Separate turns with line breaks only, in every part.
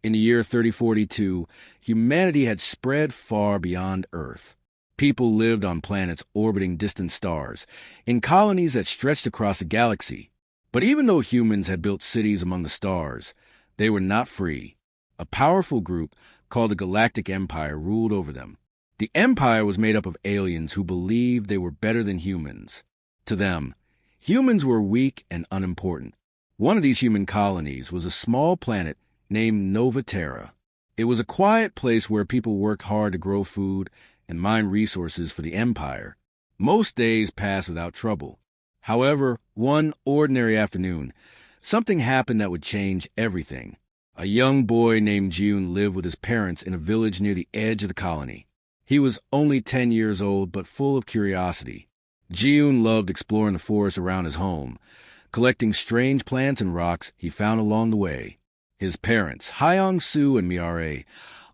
In the year 3042, humanity had spread far beyond Earth. People lived on planets orbiting distant stars, in colonies that stretched across the galaxy. But even though humans had built cities among the stars, they were not free. A powerful group called the Galactic Empire ruled over them. The Empire was made up of aliens who believed they were better than humans. To them, humans were weak and unimportant. One of these human colonies was a small planet named Nova Terra. It was a quiet place where people worked hard to grow food and mine resources for the Empire. Most days passed without trouble. However, one ordinary afternoon, something happened that would change everything. A young boy named June lived with his parents in a village near the edge of the colony. He was only 10 years old, but full of curiosity. June loved exploring the forest around his home, collecting strange plants and rocks he found along the way. His parents, Hyong-Soo and Miare,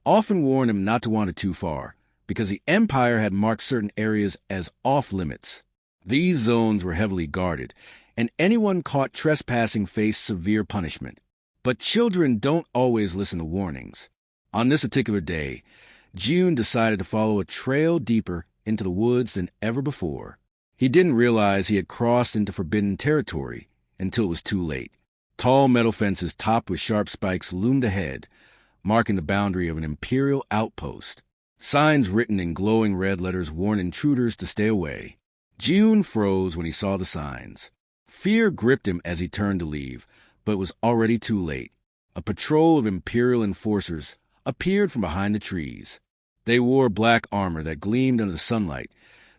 often warned him not to wander too far, because the Empire had marked certain areas as off-limits. These zones were heavily guarded, and anyone caught trespassing faced severe punishment. But children don't always listen to warnings. On this particular day, June decided to follow a trail deeper into the woods than ever before. He didn't realize he had crossed into forbidden territory until it was too late. Tall metal fences topped with sharp spikes loomed ahead, marking the boundary of an Imperial outpost. Signs written in glowing red letters warned intruders to stay away. June froze when he saw the signs. Fear gripped him as he turned to leave, but it was already too late. A patrol of Imperial enforcers appeared from behind the trees. They wore black armor that gleamed under the sunlight,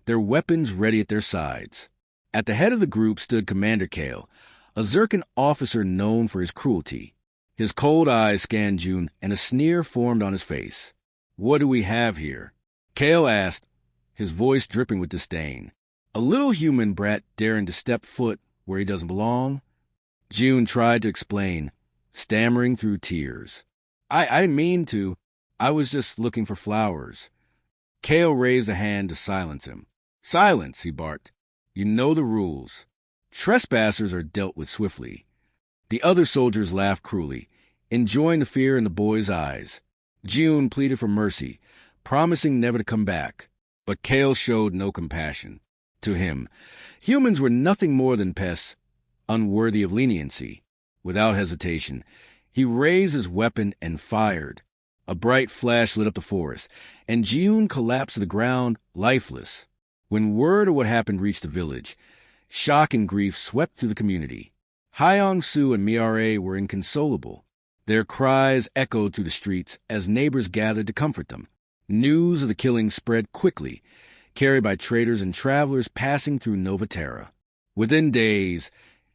their weapons ready at their sides. At the head of the group stood Commander Kale, a Zircon officer known for his cruelty. His cold eyes scanned June, and a sneer formed on his face. "What do we have here?" Kale asked, his voice dripping with disdain. "A little human brat daring to step foot where he doesn't belong?" June tried to explain, stammering through tears. I mean to. I was just looking for flowers." Kale raised a hand to silence him. "Silence," he barked. "You know the rules. Trespassers are dealt with swiftly." The other soldiers laughed cruelly, enjoying the fear in the boy's eyes. June pleaded for mercy, promising never to come back. But Kale showed no compassion. To him, humans were nothing more than pests, unworthy of leniency. Without hesitation, he raised his weapon and fired. A bright flash lit up the forest, and June collapsed to the ground, lifeless. When word of what happened reached the village, shock and grief swept through the community. Hyong-Soo and Miare were inconsolable. Their cries echoed through the streets as neighbors gathered to comfort them. News of the killing spread quickly, carried by traders and travelers passing through Nova Terra. Within days,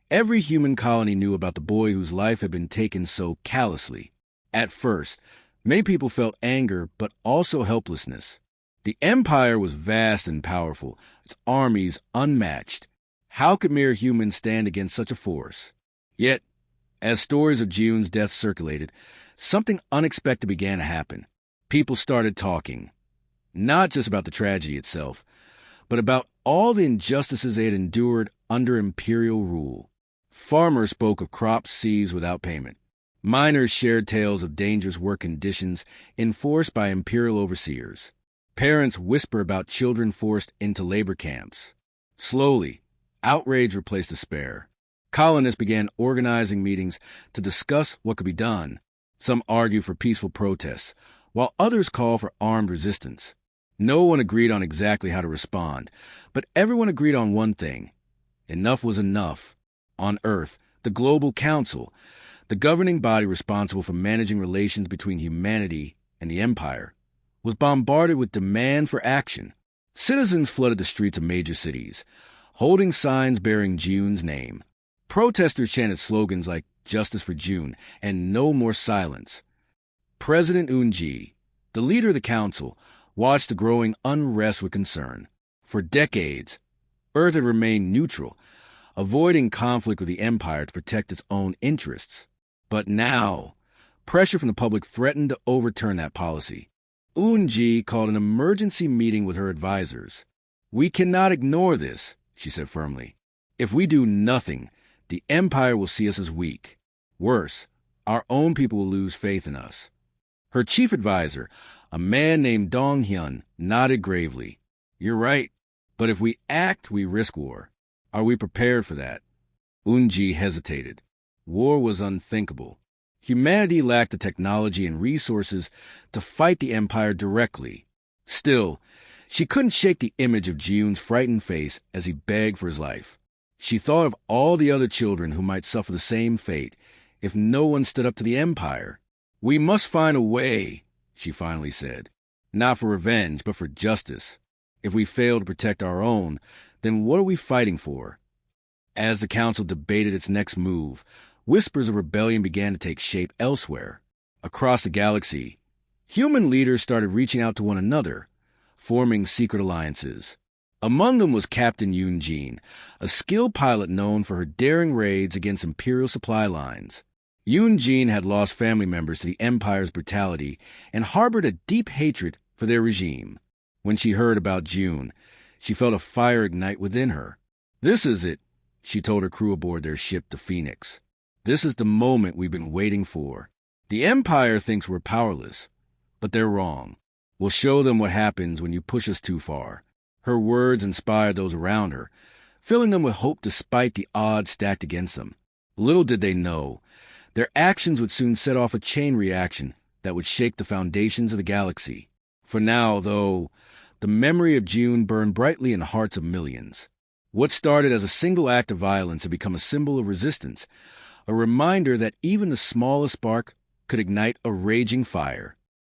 every human colony knew about the boy whose life had been taken so callously. At first, many people felt anger, but also helplessness. The Empire was vast and powerful, its armies unmatched. How could mere humans stand against such a force? Yet, as stories of June's death circulated, something unexpected began to happen. People started talking, not just about the tragedy itself, but about all the injustices they had endured under Imperial rule. Farmers spoke of crops seized without payment. Miners shared tales of dangerous work conditions enforced by Imperial overseers. Parents whispered about children forced into labor camps. Slowly, outrage replaced despair. Colonists began organizing meetings to discuss what could be done. Some argued for peaceful protests, while others called for armed resistance. No one agreed on exactly how to respond, but everyone agreed on one thing. Enough was enough. On Earth, the Global Council, the governing body responsible for managing relations between humanity and the Empire, was bombarded with demand for action. Citizens flooded the streets of major cities, holding signs bearing June's name. Protesters chanted slogans like "Justice for June" and "No More Silence." President Eun-ji, the leader of the council, watched the growing unrest with concern. For decades, Earth had remained neutral, avoiding conflict with the Empire to protect its own interests. But now, pressure from the public threatened to overturn that policy. Eun-ji called an emergency meeting with her advisors. "We cannot ignore this," she said firmly. "If we do nothing, the Empire will see us as weak. Worse, our own people will lose faith in us. Her chief advisor, a man named Dong Hyun, nodded gravely. You're right, but if we act, we risk war. Are we prepared for that? Unji hesitated. War was unthinkable. Humanity lacked the technology and resources to fight the Empire directly. Still, she couldn't shake the image of Jiun's frightened face as he begged for his life. She thought of all the other children who might suffer the same fate if no one stood up to the Empire. We must find a way, she finally said. Not for revenge, but for justice. If we fail to protect our own, then what are we fighting for? As the council debated its next move, whispers of rebellion began to take shape elsewhere. Across the galaxy, human leaders started reaching out to one another, forming secret alliances. Among them was Captain Yoon-jin, a skilled pilot known for her daring raids against Imperial supply lines. Yoon-jin had lost family members to the Empire's brutality and harbored a deep hatred for their regime. When she heard about June, she felt a fire ignite within her. This is it, she told her crew aboard their ship, the Phoenix. This is the moment we've been waiting for. The Empire thinks we're powerless, but they're wrong. We'll show them what happens when you push us too far. Her words inspired those around her, filling them with hope despite the odds stacked against them. Little did they know, their actions would soon set off a chain reaction that would shake the foundations of the galaxy. For now, though, the memory of June burned brightly in the hearts of millions. What started as a single act of violence had become a symbol of resistance, a reminder that even the smallest spark could ignite a raging fire.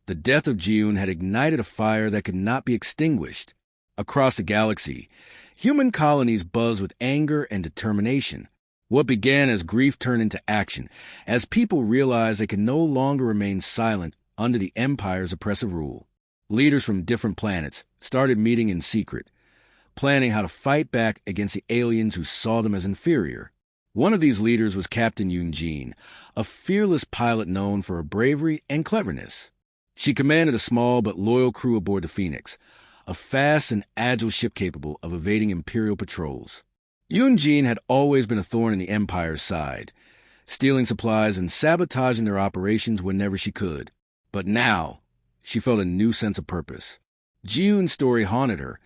The death of June had ignited a fire that could not be extinguished. Across the galaxy, human colonies buzzed with anger and determination. What began as grief turned into action, as people realized they could no longer remain silent under the Empire's oppressive rule. Leaders from different planets started meeting in secret, planning how to fight back against the aliens who saw them as inferior. One of these leaders was Captain Yoon-jin, a fearless pilot known for her bravery and cleverness. She commanded a small but loyal crew aboard the Phoenix, a fast and agile ship capable of evading Imperial patrols. Yoon-jin had always been a thorn in the Empire's side, stealing supplies and sabotaging their operations whenever she could. But now, she felt a new sense of purpose. Jiun's story haunted her,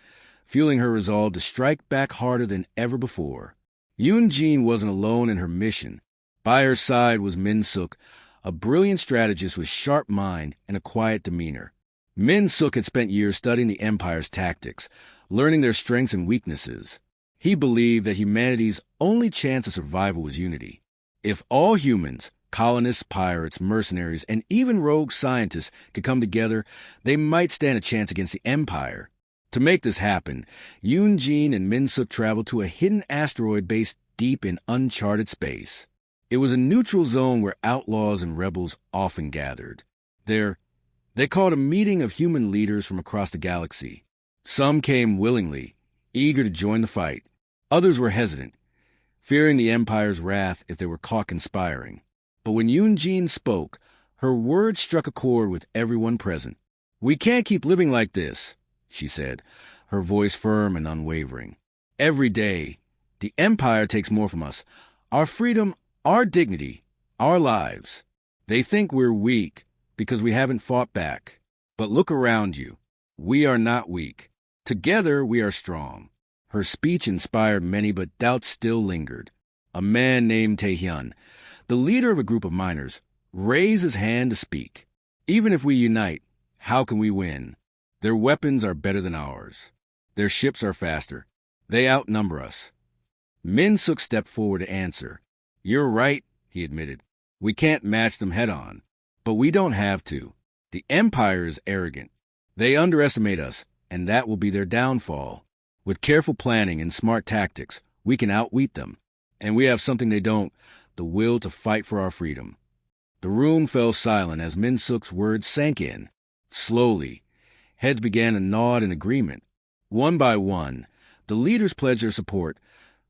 fueling her resolve to strike back harder than ever before. Yoon-jin wasn't alone in her mission. By her side was Min-suk, a brilliant strategist with sharp mind and a quiet demeanor. Min-suk had spent years studying the Empire's tactics, learning their strengths and weaknesses. He believed that humanity's only chance of survival was unity. If all humans, colonists, pirates, mercenaries, and even rogue scientists could come together, they might stand a chance against the Empire. To make this happen, Yoon-jin and Min-suk traveled to a hidden asteroid base deep in uncharted space. It was a neutral zone where outlaws and rebels often gathered. They called a meeting of human leaders from across the galaxy. Some came willingly, eager to join the fight. Others were hesitant, fearing the Empire's wrath if they were caught conspiring. But when Yoon-jin spoke, her words struck a chord with everyone present. "We can't keep living like this," she said, her voice firm and unwavering. "Every day, the Empire takes more from us. Our freedom, our dignity, our lives. They think we're weak because we haven't fought back. But look around you. We are not weak. Together we are strong." Her speech inspired many, but doubts still lingered. A man named Tae-hyun, the leader of a group of miners, raised his hand to speak. "Even if we unite, how can we win? Their weapons are better than ours. Their ships are faster. They outnumber us." Min-suk stepped forward to answer. "You're right," he admitted. "We can't match them head-on. But we don't have to. The Empire is arrogant. They underestimate us, and that will be their downfall. With careful planning and smart tactics, we can outwit them. And we have something they don't, the will to fight for our freedom." The room fell silent as Min-suk's words sank in. Slowly, heads began to nod in agreement. One by one, the leaders pledged their support,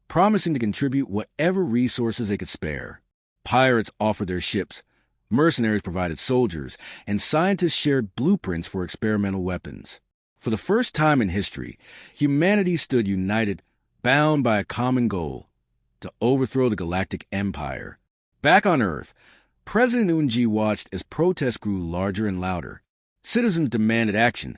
promising to contribute whatever resources they could spare. Pirates offered their ships, mercenaries provided soldiers, and scientists shared blueprints for experimental weapons. For the first time in history, humanity stood united, bound by a common goal: to overthrow the Galactic Empire. Back on Earth, President Unji watched as protests grew larger and louder. Citizens demanded action,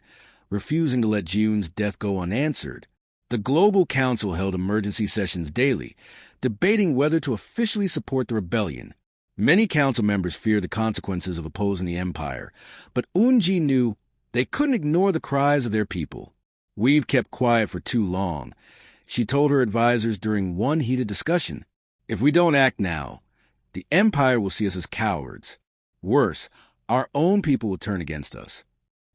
refusing to let Jun's death go unanswered. The Global Council held emergency sessions daily, debating whether to officially support the rebellion. Many council members feared the consequences of opposing the empire, but Unji knew they couldn't ignore the cries of their people. "We've kept quiet for too long," she told her advisors during one heated discussion. "If we don't act now, the empire will see us as cowards. Worse, our own people will turn against us."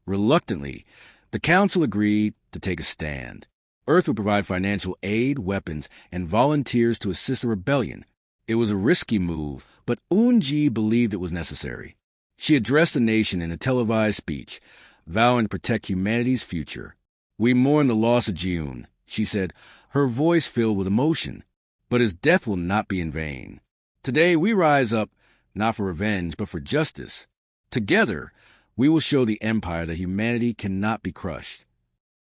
Reluctantly, the council agreed to take a stand. Earth would provide financial aid, weapons, and volunteers to assist the rebellion. It was a risky move, but Unji believed it was necessary. She addressed the nation in a televised speech, vowing to protect humanity's future. "We mourn the loss of Jun," she said, her voice filled with emotion. "But his death will not be in vain. Today we rise up, not for revenge, but for justice. Together, we will show the empire that humanity cannot be crushed."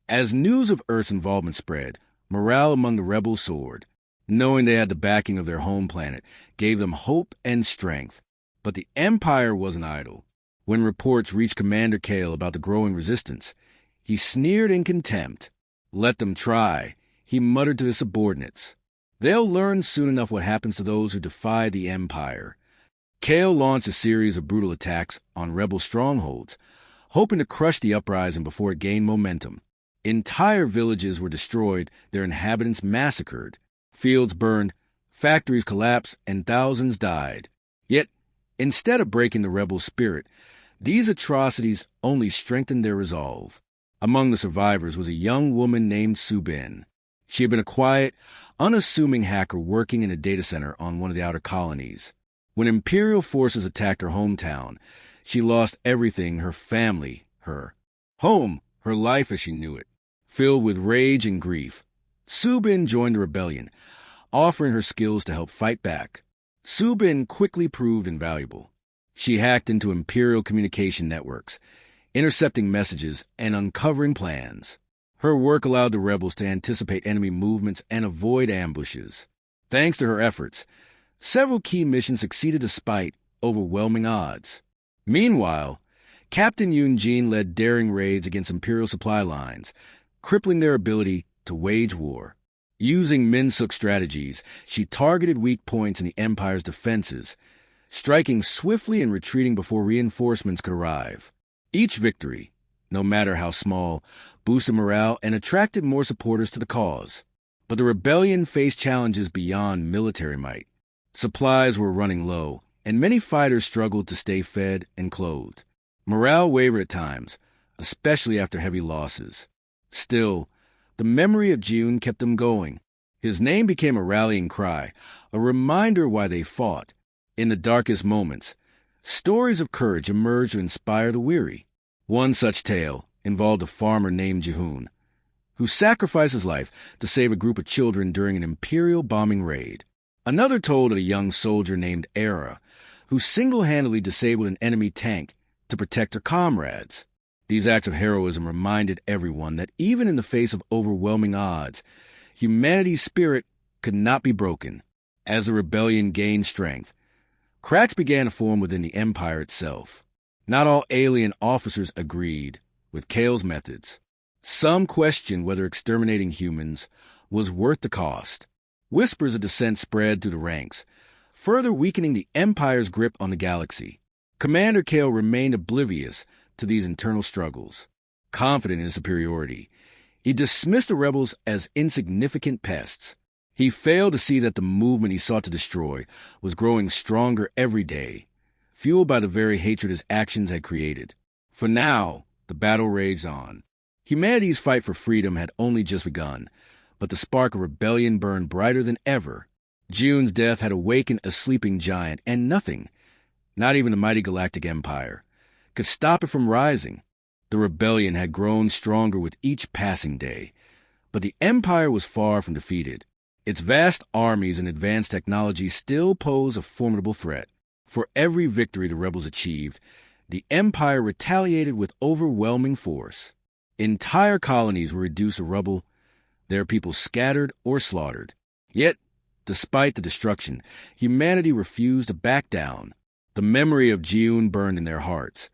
As news of Earth's involvement spread, morale among the rebels soared. Knowing they had the backing of their home planet gave them hope and strength. But the empire wasn't idle. When reports reached Commander Kale about the growing resistance, he sneered in contempt. "Let them try," he muttered to his subordinates. "They'll learn soon enough what happens to those who defy the empire." Kale launched a series of brutal attacks on rebel strongholds, hoping to crush the uprising before it gained momentum. Entire villages were destroyed, their inhabitants massacred. Fields burned, factories collapsed, and thousands died. Yet, instead of breaking the rebel spirit, these atrocities only strengthened their resolve. Among the survivors was a young woman named Subin. She had been a quiet, unassuming hacker working in a data center on one of the outer colonies. When Imperial forces attacked her hometown, she lost everything: her family, her home, her life as she knew it. Filled with rage and grief, Subin joined the rebellion, offering her skills to help fight back. Subin quickly proved invaluable. She hacked into Imperial communication networks, intercepting messages and uncovering plans. Her work allowed the rebels to anticipate enemy movements and avoid ambushes. Thanks to her efforts, several key missions succeeded despite overwhelming odds. Meanwhile, Captain Yunjin led daring raids against Imperial supply lines, crippling their ability to wage war. Using Minsuk strategies, she targeted weak points in the Empire's defenses, striking swiftly and retreating before reinforcements could arrive. Each victory, no matter how small, boosted morale and attracted more supporters to the cause. But the rebellion faced challenges beyond military might. Supplies were running low, and many fighters struggled to stay fed and clothed. Morale wavered at times, especially after heavy losses. Still, the memory of Jun kept them going. His name became a rallying cry, a reminder why they fought. In the darkest moments, stories of courage emerged to inspire the weary. One such tale involved a farmer named Jehun, who sacrificed his life to save a group of children during an Imperial bombing raid. Another told of a young soldier named Era, who single-handedly disabled an enemy tank to protect her comrades. These acts of heroism reminded everyone that even in the face of overwhelming odds, humanity's spirit could not be broken. As the rebellion gained strength, cracks began to form within the Empire itself. Not all alien officers agreed with Kale's methods. Some questioned whether exterminating humans was worth the cost. Whispers of dissent spread through the ranks, further weakening the Empire's grip on the galaxy. Commander Kale remained oblivious to these internal struggles. Confident in his superiority, he dismissed the rebels as insignificant pests. He failed to see that the movement he sought to destroy was growing stronger every day, fueled by the very hatred his actions had created. For now, the battle raged on. Humanity's fight for freedom had only just begun, but the spark of rebellion burned brighter than ever. Jun's death had awakened a sleeping giant, and nothing, not even the mighty Galactic Empire, could stop it from rising. The rebellion had grown stronger with each passing day, but the Empire was far from defeated. Its vast armies and advanced technology still pose a formidable threat. For every victory the rebels achieved, the Empire retaliated with overwhelming force. Entire colonies were reduced to rubble, their people scattered or slaughtered. Yet, despite the destruction, humanity refused to back down. The memory of Jiun burned in their hearts,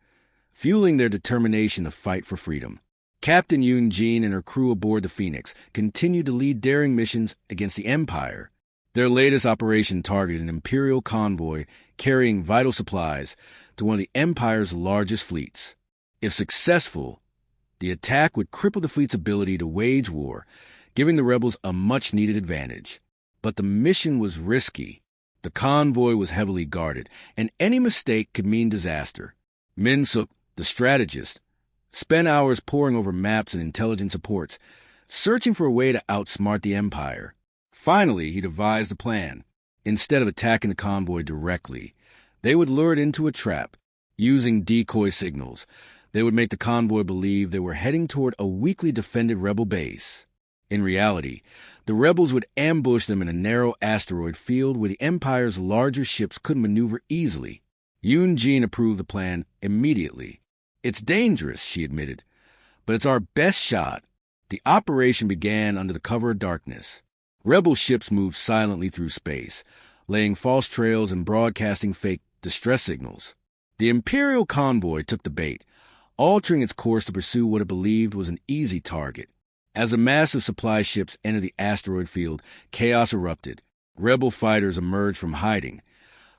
fueling their determination to fight for freedom. Captain Yoon Jin and her crew aboard the Phoenix continued to lead daring missions against the Empire. Their latest operation targeted an Imperial convoy carrying vital supplies to one of the Empire's largest fleets. If successful, the attack would cripple the fleet's ability to wage war, giving the rebels a much-needed advantage. But the mission was risky. The convoy was heavily guarded, and any mistake could mean disaster. Min Suk, the strategist, spent hours poring over maps and intelligence reports, searching for a way to outsmart the Empire. Finally, he devised a plan. Instead of attacking the convoy directly, they would lure it into a trap. Using decoy signals, they would make the convoy believe they were heading toward a weakly defended rebel base. In reality, the rebels would ambush them in a narrow asteroid field where the Empire's larger ships couldn't maneuver easily. Yoon Jin approved the plan immediately. "It's dangerous," she admitted, "but it's our best shot." The operation began under the cover of darkness. Rebel ships moved silently through space, laying false trails and broadcasting fake distress signals. The Imperial convoy took the bait, altering its course to pursue what it believed was an easy target. As the massive supply ships entered the asteroid field, chaos erupted. Rebel fighters emerged from hiding,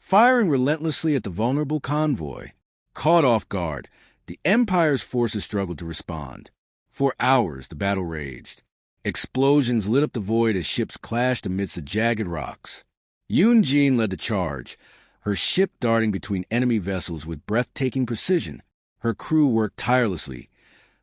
firing relentlessly at the vulnerable convoy. Caught off guard, the Empire's forces struggled to respond. For hours, the battle raged. Explosions lit up the void as ships clashed amidst the jagged rocks. Yoon Jin led the charge, her ship darting between enemy vessels with breathtaking precision. Her crew worked tirelessly,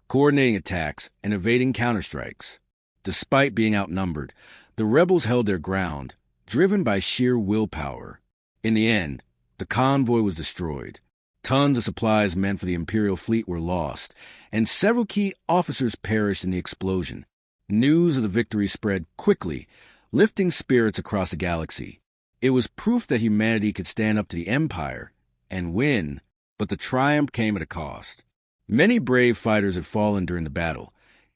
coordinating attacks and evading counterstrikes. Despite being outnumbered, the rebels held their ground, driven by sheer willpower. In the end, the convoy was destroyed. Tons of supplies meant for the Imperial fleet were lost, and several key officers perished in the explosion. News of the victory spread quickly, lifting spirits across the galaxy. It was proof that humanity could stand up to the Empire and win, but the triumph came at a cost. Many brave fighters had fallen during the battle,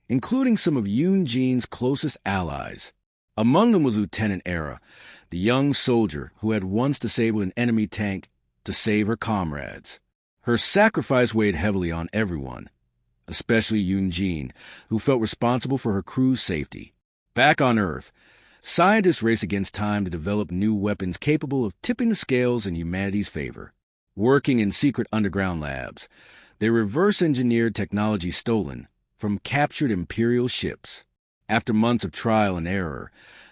including some of Yoon Jin's closest allies. Among them was Lieutenant Era, the young soldier who had once disabled an enemy tank to save her comrades. Her sacrifice weighed heavily on everyone, especially Yoon Jin, who felt responsible for her crew's safety. Back on Earth, scientists raced against time to develop new weapons capable of tipping the scales in humanity's favor. Working in secret underground labs, they reverse-engineered technology stolen from captured Imperial ships. After months of trial and error,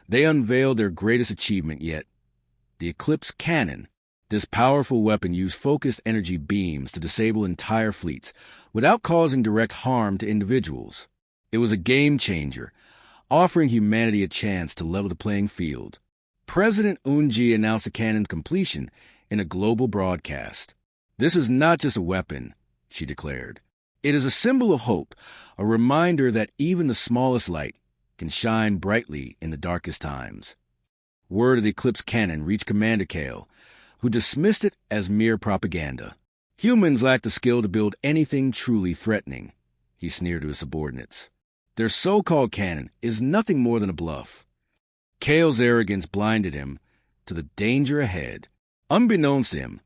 they unveiled their greatest achievement yet, the Eclipse Cannon. This powerful weapon used focused energy beams to disable entire fleets without causing direct harm to individuals. It was a game-changer, offering humanity a chance to level the playing field. President Eun-ji announced the cannon's completion in a global broadcast. "This is not just a weapon," she declared. "It is a symbol of hope, a reminder that even the smallest light can shine brightly in the darkest times." Word of the Eclipse Cannon reached Commander Kale, who dismissed it as mere propaganda. "Humans lack the skill to build anything truly threatening," he sneered to his subordinates. "Their so-called cannon is nothing more than a bluff." Kale's arrogance blinded him to the danger ahead. Unbeknownst to him,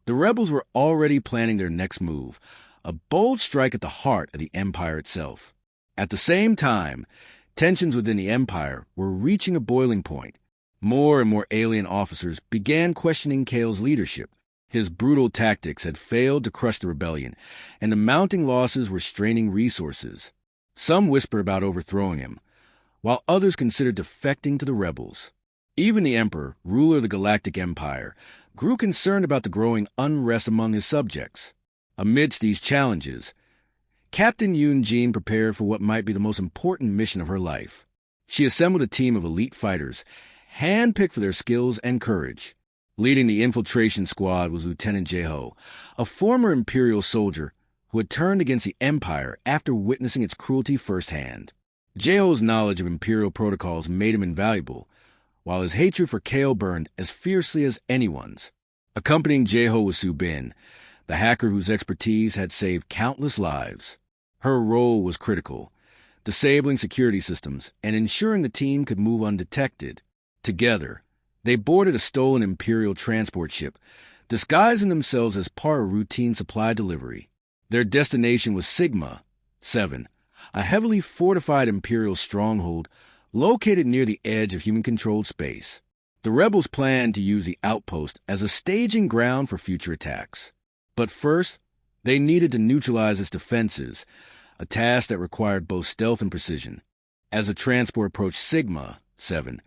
the rebels were already planning their next move, a bold strike at the heart of the Empire itself. At the same time, tensions within the Empire were reaching a boiling point. More and more alien officers began questioning Kale's leadership. His brutal tactics had failed to crush the rebellion, and the mounting losses were straining resources. Some whispered about overthrowing him, while others considered defecting to the rebels. Even the Emperor, ruler of the Galactic Empire, grew concerned about the growing unrest among his subjects. Amidst these challenges, Captain Yoon Jin prepared for what might be the most important mission of her life. She assembled a team of elite fighters, handpicked for their skills and courage. Leading the infiltration squad was Lieutenant Jae-ho, a former Imperial soldier who had turned against the Empire after witnessing its cruelty firsthand. Jae-ho's knowledge of Imperial protocols made him invaluable, while his hatred for Kale burned as fiercely as anyone's. Accompanying Jae-ho was Su-bin, the hacker whose expertise had saved countless lives. Her role was critical, disabling security systems and ensuring the team could move undetected. Together, they boarded a stolen Imperial transport ship disguising themselves as part of routine supply delivery. Their destination was Sigma 7, a heavily fortified Imperial stronghold located near the edge of human-controlled space. The rebels planned to use the outpost as a staging ground for future attacks. But first, they needed to neutralize its defenses, a task that required both stealth and precision. As the transport approached Sigma 7,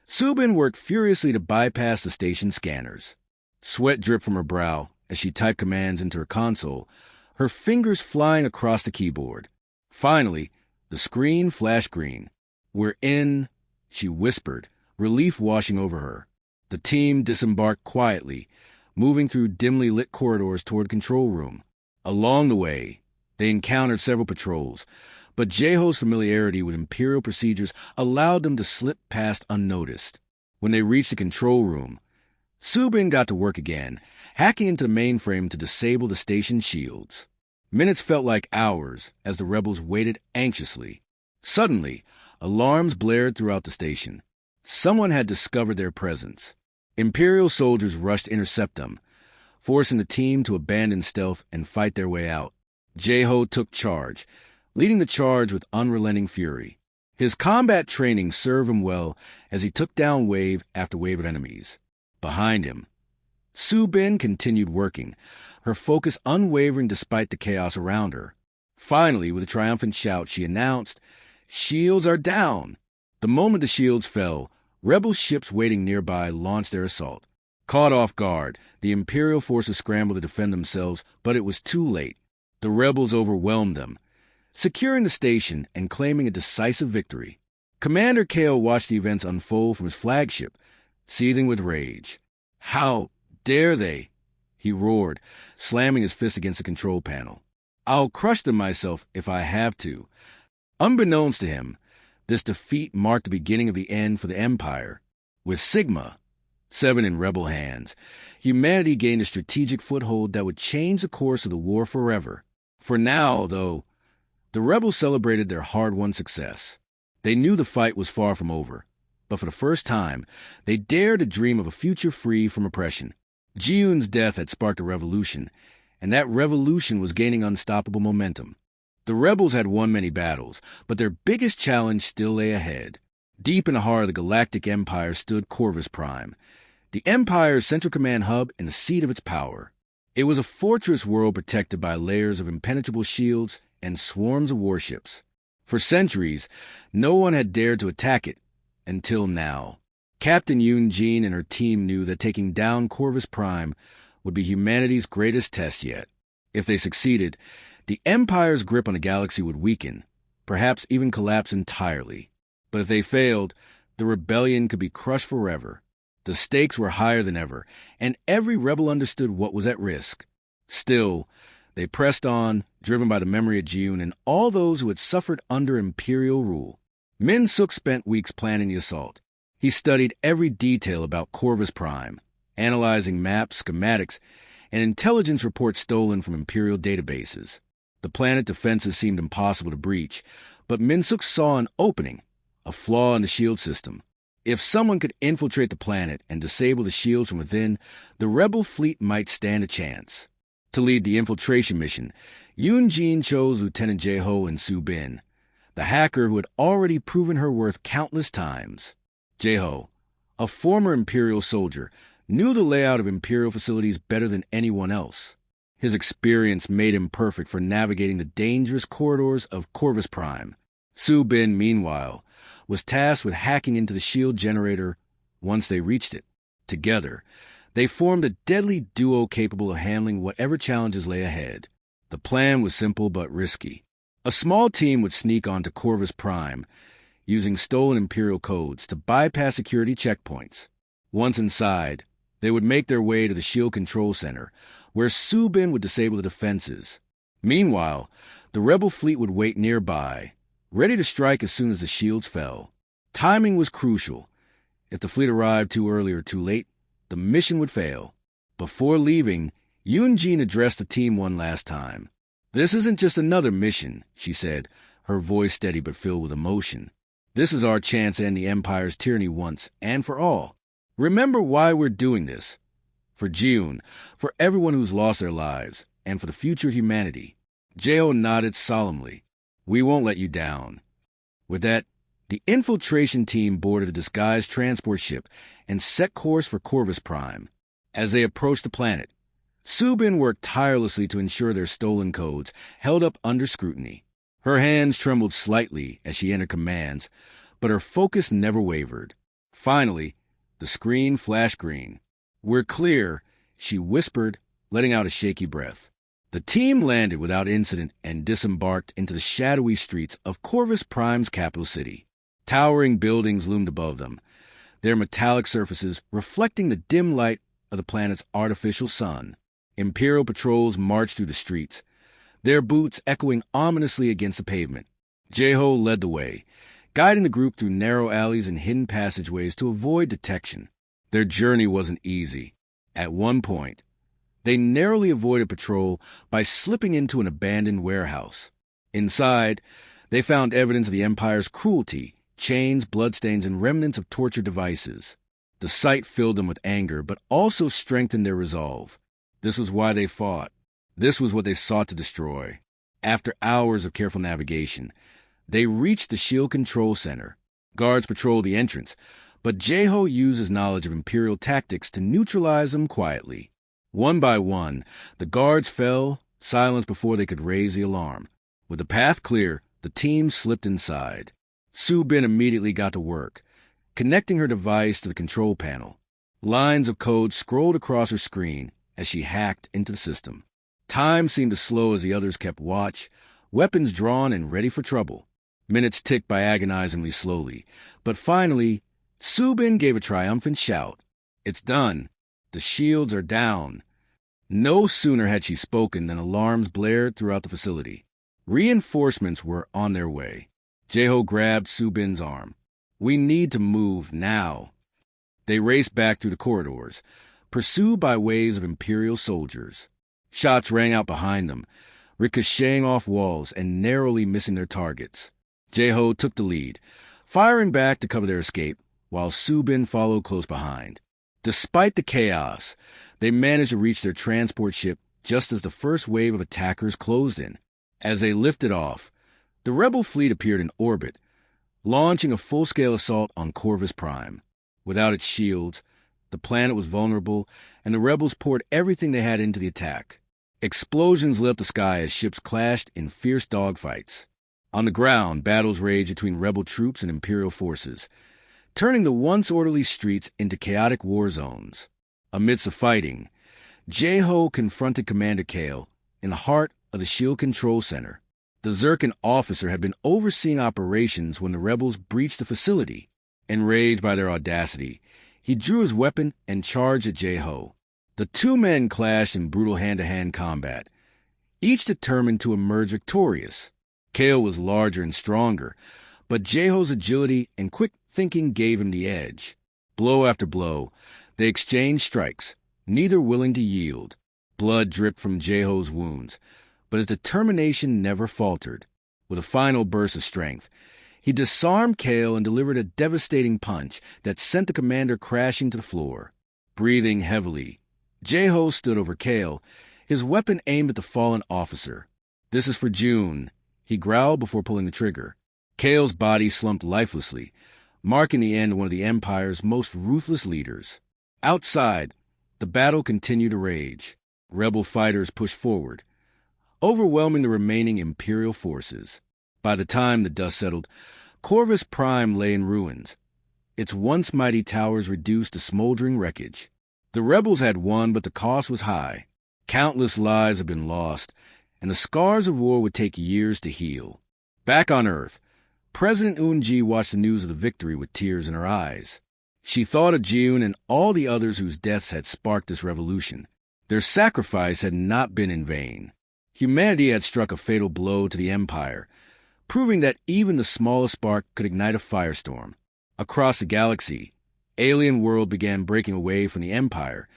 Subin worked furiously to bypass the station scanners. Sweat dripped from her brow as she typed commands into her console, her fingers flying across the keyboard. Finally, the screen flashed green. "We're in," she whispered, relief washing over her. The team disembarked quietly, moving through dimly lit corridors toward the control room. Along the way, they encountered several patrols, but Jeho's familiarity with Imperial procedures allowed them to slip past unnoticed. When they reached the control room, Subin got to work again, hacking into the mainframe to disable the station's shields. Minutes felt like hours as the rebels waited anxiously. Suddenly, alarms blared throughout the station. Someone had discovered their presence. Imperial soldiers rushed to intercept them, forcing the team to abandon stealth and fight their way out. Jeho took charge, leading the charge with unrelenting fury. His combat training served him well as he took down wave after wave of enemies. Behind him, Subin continued working, her focus unwavering despite the chaos around her. Finally, with a triumphant shout, she announced, "Shields are down!" The moment the shields fell, rebel ships waiting nearby launched their assault. Caught off guard, the Imperial forces scrambled to defend themselves, but it was too late. The rebels overwhelmed them, securing the station and claiming a decisive victory. Commander Kale watched the events unfold from his flagship, seething with rage. "How dare they?" he roared, slamming his fist against the control panel. "I'll crush them myself if I have to." Unbeknownst to him, this defeat marked the beginning of the end for the Empire. With Sigma 7 in rebel hands, humanity gained a strategic foothold that would change the course of the war forever. For now, though, the rebels celebrated their hard-won success. They knew the fight was far from over, but for the first time, they dared to dream of a future free from oppression. Ji-Yoon's death had sparked a revolution, and that revolution was gaining unstoppable momentum. The rebels had won many battles, but their biggest challenge still lay ahead. Deep in the heart of the Galactic Empire stood Corvus Prime, the Empire's central command hub and the seat of its power. It was a fortress world protected by layers of impenetrable shields and swarms of warships. For centuries, no one had dared to attack it, until now. Captain Yoon-Jin and her team knew that taking down Corvus Prime would be humanity's greatest test yet. If they succeeded, the Empire's grip on the galaxy would weaken, perhaps even collapse entirely. But if they failed, the rebellion could be crushed forever. The stakes were higher than ever, and every rebel understood what was at risk. Still, they pressed on, driven by the memory of Ji-Yoon and all those who had suffered under Imperial rule. Min-Suk spent weeks planning the assault. He studied every detail about Corvus Prime, analyzing maps, schematics, and intelligence reports stolen from Imperial databases. The planet defenses seemed impossible to breach, but Min-Suk saw an opening, a flaw in the shield system. If someone could infiltrate the planet and disable the shields from within, the rebel fleet might stand a chance. To lead the infiltration mission, Yoon-Jin chose Lieutenant Jeho and Subin, the hacker who had already proven her worth countless times. Jeho, a former Imperial soldier, knew the layout of Imperial facilities better than anyone else. His experience made him perfect for navigating the dangerous corridors of Corvus Prime. Subin, meanwhile, was tasked with hacking into the shield generator once they reached it. Together, they formed a deadly duo capable of handling whatever challenges lay ahead. The plan was simple but risky. A small team would sneak onto Corvus Prime, using stolen Imperial codes to bypass security checkpoints. Once inside, they would make their way to the shield control center, where Subin would disable the defenses. Meanwhile, the rebel fleet would wait nearby, ready to strike as soon as the shields fell. Timing was crucial. If the fleet arrived too early or too late, the mission would fail. Before leaving, Yoon-Jin addressed the team one last time. "This isn't just another mission," she said, her voice steady but filled with emotion. "This is our chance to end the Empire's tyranny once and for all. Remember why we're doing this. For June, for everyone who's lost their lives, and for the future of humanity. Jeho nodded solemnly. We won't let you down. With that, the infiltration team boarded a disguised transport ship and set course for Corvus Prime. As they approached the planet, Subin worked tirelessly to ensure their stolen codes held up under scrutiny. Her hands trembled slightly as she entered commands, but her focus never wavered. Finally, the screen flashed green. We're clear, she whispered, letting out a shaky breath. The team landed without incident and disembarked into the shadowy streets of Corvus Prime's capital city. Towering buildings loomed above them, their metallic surfaces reflecting the dim light of the planet's artificial sun. Imperial patrols marched through the streets, their boots echoing ominously against the pavement. Jeho led the way, guiding the group through narrow alleys and hidden passageways to avoid detection. Their journey wasn't easy. At one point, they narrowly avoided patrol by slipping into an abandoned warehouse. Inside, they found evidence of the Empire's cruelty, chains, bloodstains, and remnants of torture devices. The sight filled them with anger, but also strengthened their resolve. This was why they fought. This was what they sought to destroy. After hours of careful navigation, they reached the shield control center. Guards patrolled the entrance, but Jeho used his knowledge of Imperial tactics to neutralize them quietly. One by one, the guards fell, silenced before they could raise the alarm. With the path clear, the team slipped inside. Subin immediately got to work, connecting her device to the control panel. Lines of code scrolled across her screen as she hacked into the system. Time seemed to slow as the others kept watch, weapons drawn and ready for trouble. Minutes ticked by agonizingly slowly, but finally, Subin gave a triumphant shout. It's done. The shields are down. No sooner had she spoken than alarms blared throughout the facility. Reinforcements were on their way. Jeho grabbed Subin's arm. We need to move now. They raced back through the corridors, pursued by waves of Imperial soldiers. Shots rang out behind them, ricocheting off walls and narrowly missing their targets. Jeho took the lead, firing back to cover their escape, while Subin followed close behind. Despite the chaos, they managed to reach their transport ship just as the first wave of attackers closed in. As they lifted off, the rebel fleet appeared in orbit, launching a full-scale assault on Corvus Prime. Without its shields, the planet was vulnerable, and the rebels poured everything they had into the attack. Explosions lit up the sky as ships clashed in fierce dogfights. On the ground, battles raged between rebel troops and Imperial forces, turning the once orderly streets into chaotic war zones. Amidst the fighting, Jeho confronted Commander Kale in the heart of the Shield Control Center. The Zircon officer had been overseeing operations when the rebels breached the facility. Enraged by their audacity, he drew his weapon and charged at Jeho. The two men clashed in brutal hand-to-hand combat, each determined to emerge victorious. Kale was larger and stronger, but Jeho's agility and quick thinking gave him the edge. Blow after blow, they exchanged strikes, neither willing to yield. Blood dripped from Jeho's wounds, but his determination never faltered. With a final burst of strength, he disarmed Kale and delivered a devastating punch that sent the commander crashing to the floor. Breathing heavily, Jeho stood over Kale, his weapon aimed at the fallen officer. This is for June, he growled before pulling the trigger. Kale's body slumped lifelessly, marking the end of one of the Empire's most ruthless leaders. Outside, the battle continued to rage. Rebel fighters pushed forward, overwhelming the remaining Imperial forces. By the time the dust settled, Corvus Prime lay in ruins, its once mighty towers reduced to smoldering wreckage. The rebels had won, but the cost was high. Countless lives had been lost, and the scars of war would take years to heal. Back on Earth, President Unji watched the news of the victory with tears in her eyes. She thought of June and all the others whose deaths had sparked this revolution. Their sacrifice had not been in vain. Humanity had struck a fatal blow to the Empire, proving that even the smallest spark could ignite a firestorm. Across the galaxy, alien world began breaking away from the Empire,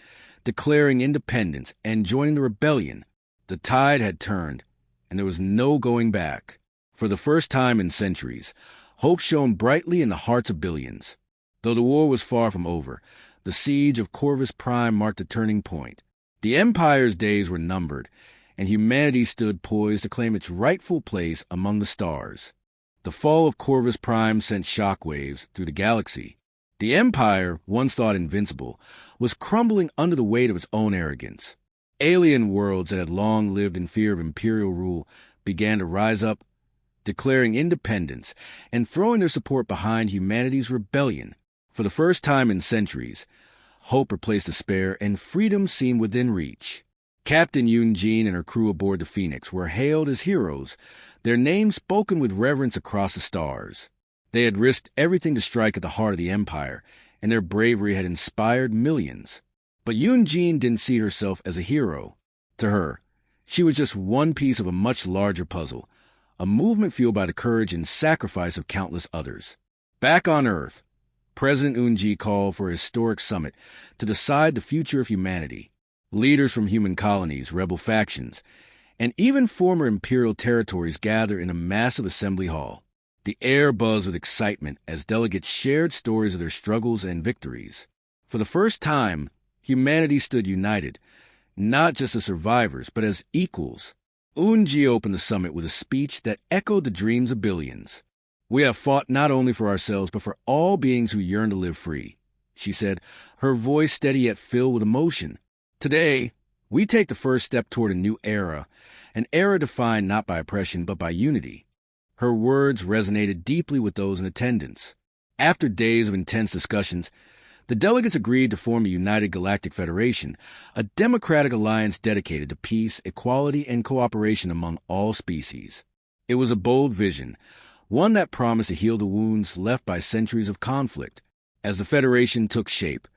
declaring independence and joining the rebellion. The tide had turned, and there was no going back. For the first time in centuries, hope shone brightly in the hearts of billions. Though the war was far from over, The siege of Corvus Prime marked a turning point. The Empire's days were numbered, and humanity stood poised to claim its rightful place among the stars. The fall of Corvus Prime sent shockwaves through the galaxy. The Empire, once thought invincible, was crumbling under the weight of its own arrogance. Alien worlds that had long lived in fear of imperial rule began to rise up, declaring independence and throwing their support behind humanity's rebellion. For the first time in centuries, hope replaced despair and freedom seemed within reach. Captain Yoon-Jin and her crew aboard the Phoenix were hailed as heroes, their names spoken with reverence across the stars. They had risked everything to strike at the heart of the Empire, and their bravery had inspired millions. But Yoon-Jin didn't see herself as a hero. To her, she was just one piece of a much larger puzzle, a movement fueled by the courage and sacrifice of countless others. Back on Earth, President Eun-ji called for a historic summit to decide the future of humanity. Leaders from human colonies, rebel factions, and even former imperial territories gather in a massive assembly hall. The air buzzed with excitement as delegates shared stories of their struggles and victories. For the first time, humanity stood united, not just as survivors, but as equals. Eun-ji opened the summit with a speech that echoed the dreams of billions. "We have fought not only for ourselves, but for all beings who yearn to live free," she said, her voice steady yet filled with emotion. "Today, we take the first step toward a new era, an era defined not by oppression, but by unity." Her words resonated deeply with those in attendance. After days of intense discussions, the delegates agreed to form a united Galactic Federation, a democratic alliance dedicated to peace, equality, and cooperation among all species. It was a bold vision, one that promised to heal the wounds left by centuries of conflict. As the Federation took shape,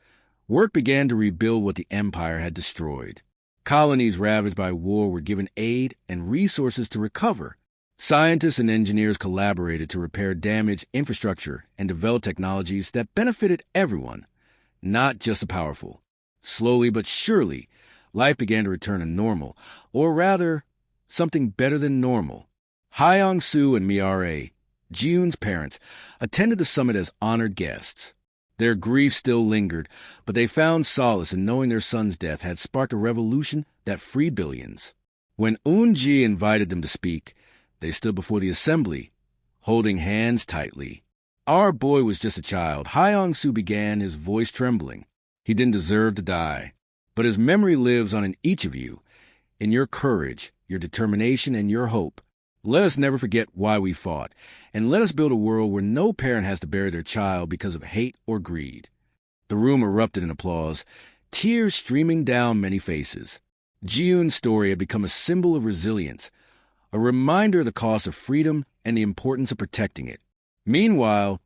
work began to rebuild what the Empire had destroyed. Colonies ravaged by war were given aid and resources to recover. Scientists and engineers collaborated to repair damaged infrastructure and develop technologies that benefited everyone, not just the powerful. Slowly but surely, life began to return to normal, or rather, something better than normal. Hyung-soo and Miare, Ji-yoon's parents, attended the summit as honored guests. Their grief still lingered, but they found solace in knowing their son's death had sparked a revolution that freed billions. When Eun-ji invited them to speak, they stood before the assembly, holding hands tightly. "Our boy was just a child," Hyung-soo began, his voice trembling. "He didn't deserve to die. But his memory lives on in each of you, in your courage, your determination, and your hope. Let us never forget why we fought, and let us build a world where no parent has to bury their child because of hate or greed." The room erupted in applause, tears streaming down many faces. Ji-yoon's story had become a symbol of resilience, a reminder of the cost of freedom and the importance of protecting it. Meanwhile,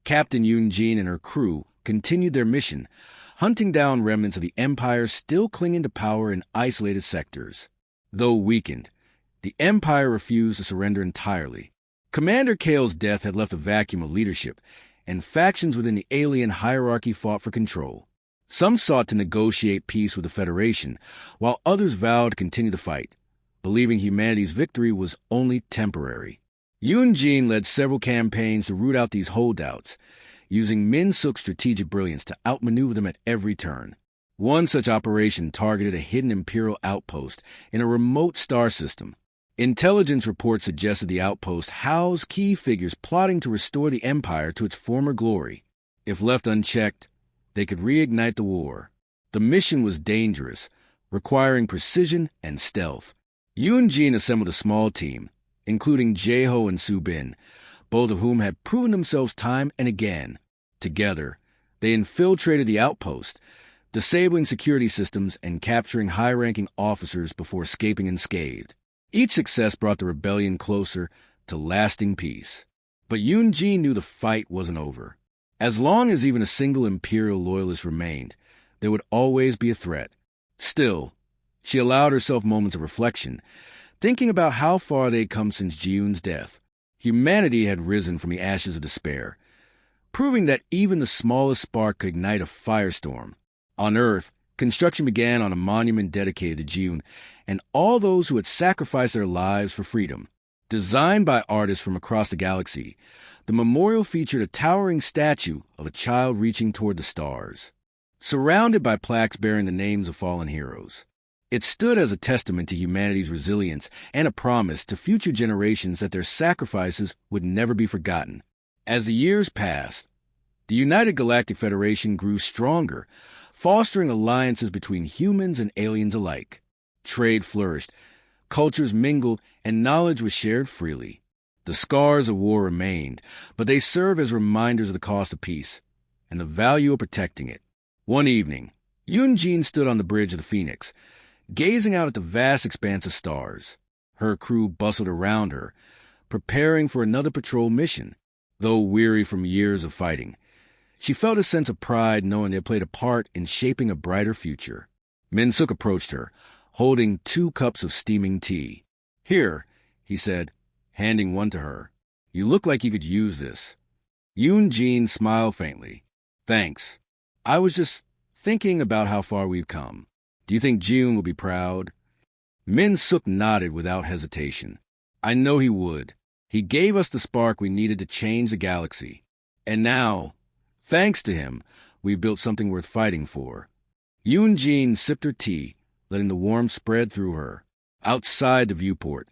Captain Yoon-jin and her crew continued their mission, hunting down remnants of the Empire still clinging to power in isolated sectors. Though weakened, the Empire refused to surrender entirely. Commander Kale's death had left a vacuum of leadership, and factions within the alien hierarchy fought for control. Some sought to negotiate peace with the Federation, while others vowed to continue the fight, believing humanity's victory was only temporary. Yoon-jin led several campaigns to root out these holdouts, using Min-suk's strategic brilliance to outmaneuver them at every turn. One such operation targeted a hidden Imperial outpost in a remote star system. Intelligence reports suggested the outpost housed key figures plotting to restore the Empire to its former glory. If left unchecked, they could reignite the war. The mission was dangerous, requiring precision and stealth. Yoon-jin assembled a small team, including Jae-ho and Soo-bin, both of whom had proven themselves time and again. Together, they infiltrated the outpost, disabling security systems and capturing high-ranking officers before escaping unscathed. Each success brought the rebellion closer to lasting peace. But Yoon-jin knew the fight wasn't over. As long as even a single Imperial loyalist remained, there would always be a threat. Still, she allowed herself moments of reflection, thinking about how far they'd come since Ji-yoon's death. Humanity had risen from the ashes of despair, proving that even the smallest spark could ignite a firestorm. On Earth, construction began on a monument dedicated to Ji-yoon and all those who had sacrificed their lives for freedom. Designed by artists from across the galaxy, the memorial featured a towering statue of a child reaching toward the stars. surrounded by plaques bearing the names of fallen heroes. It stood as a testament to humanity's resilience and a promise to future generations that their sacrifices would never be forgotten. As the years passed, the United Galactic Federation grew stronger, fostering alliances between humans and aliens alike. Trade flourished, cultures mingled, and knowledge was shared freely. The scars of war remained, but they serve as reminders of the cost of peace and the value of protecting it. One evening, Yunjin stood on the bridge of the Phoenix, gazing out at the vast expanse of stars. Her crew bustled around her, preparing for another patrol mission. Though weary from years of fighting, she felt a sense of pride knowing they had played a part in shaping a brighter future. Min-suk approached her, holding 2 cups of steaming tea. "Here," he said, handing one to her. "You look like you could use this." Yoon-jin smiled faintly. "Thanks. I was just thinking about how far we've come. Do you think June will be proud?" Min-suk nodded without hesitation. "I know he would. He gave us the spark we needed to change the galaxy. And now, thanks to him, we've built something worth fighting for." Yoon-jin sipped her tea, letting the warmth spread through her. Outside the viewport,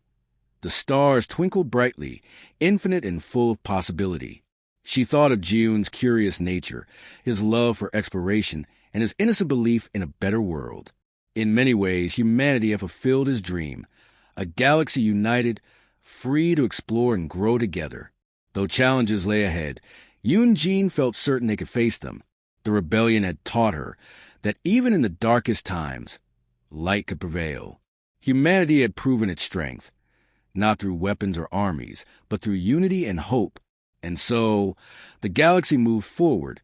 the stars twinkled brightly, infinite and full of possibility. She thought of June's curious nature, his love for exploration, and his innocent belief in a better world. In many ways, humanity had fulfilled his dream, a galaxy united, free to explore and grow together. Though challenges lay ahead, Yoon-jin felt certain they could face them. The rebellion had taught her that even in the darkest times, light could prevail. Humanity had proven its strength, not through weapons or armies, but through unity and hope. And so, the galaxy moved forward,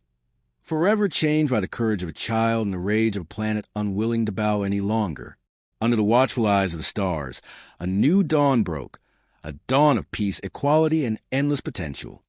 forever changed by the courage of a child and the rage of a planet unwilling to bow any longer. Under the watchful eyes of the stars, a new dawn broke, a dawn of peace, equality, and endless potential.